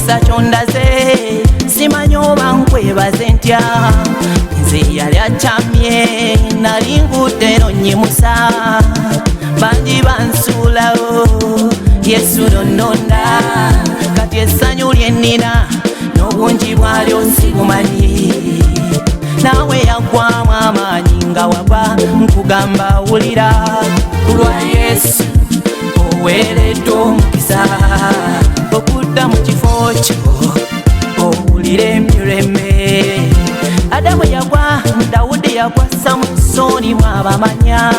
ekisa kyondaze simanyi oba nkwebaze ntya nze yali akyamye nali ngudde nonnyimusa bangi bansuulawo Yesu nonnonda kati essanyu lyennina n'obungi bwalyo nsibumanyi naawe yaggwamu amaanyi nga wagwa nkugamba wulira kulwa Yesu oweeredde omukisa okudda mu kifo kyo owulire emirembe Adamu yagwa Dawudi yagwa Samusoni mwabamanya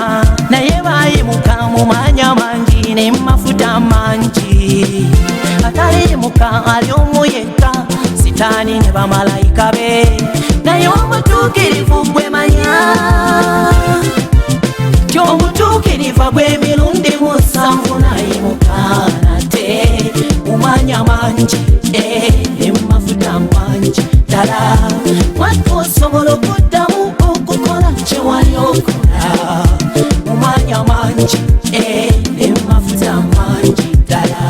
naye baayimuka mu maanya mangi ne mafuta mangi ataliyimuka ali omu yekka Sitaani ne bamalayika be naye omutuukirivu gwe manya omutuukirivu gw'emirundi musanvu nayimuka nate mumanya mangi emafuta mangi ddala mwaka osobola okuddamu okukola kye wali okola mumanya mangi emafuta mangi ddala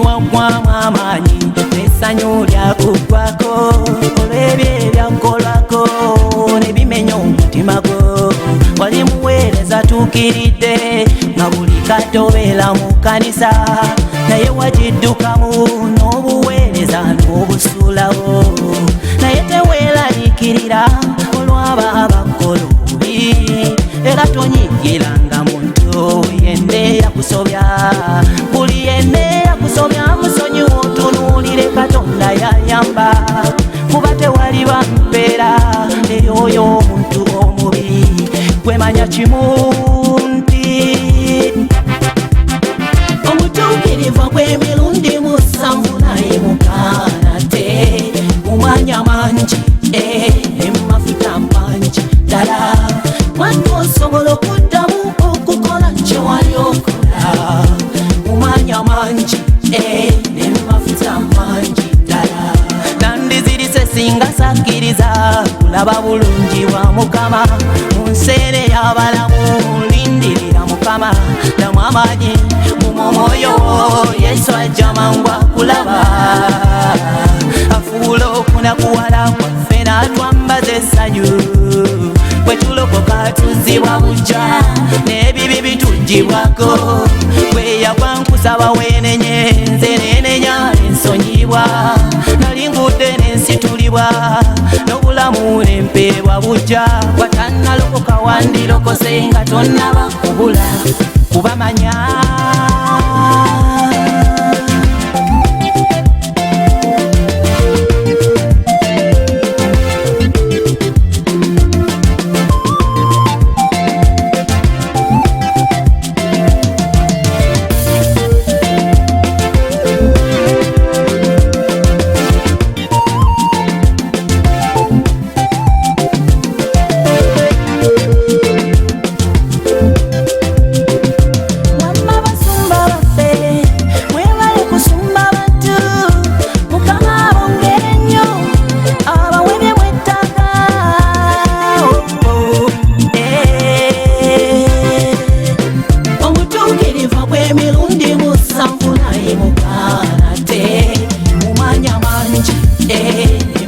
waggwamu amaanyi n'essanyu lyakuggwako olw'ebyo ebyankolako ne bimenya omutima gwo wali muweereza tuukiridde nga buli kati obeera mu kkanisa naye wagiddukamu n'obuweereza n'obusuulawo naye teweeraliikirira olw'aba abakola obubi era tonyingiranga muntu yenna yakusobya buli yenna yakusobya musonyiwa otunuulire Katonda yayamba kuba tewali bampeera eyoyo omuntu omubi gwemanya kimu nti omutuukirivu gw'emirundi musanvu nayimuka nate mumanya mangi emafuta mangi ddala mwaka osobola okuddamu okukola kye wali okola mumanya mangi n'emafuta mangi ddala nandizirise singa sakkiriza kulaba bulungi bwa Mukama mu nseera ey'abalamu lindirira Mukama damu amaanyi mu mwoyo Yesu ajja mangu akulaba afuula okunakuwala kwaffe n'atwambaza essanyu bwe tulokoka tuzzibwa bujja n'ebibi bituggyibwako bwe yagwa nkusaba weenenye nze neenenya ensonyibwa nali ngudde n'ensitulibwa n'obulamu n'empeebwa bujja watannalokoka wandirokose nga tonnaba kubula kubamanya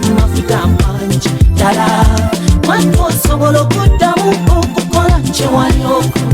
emafuta mangi ddala mwaka osobola okuddamu okukola kye wali okola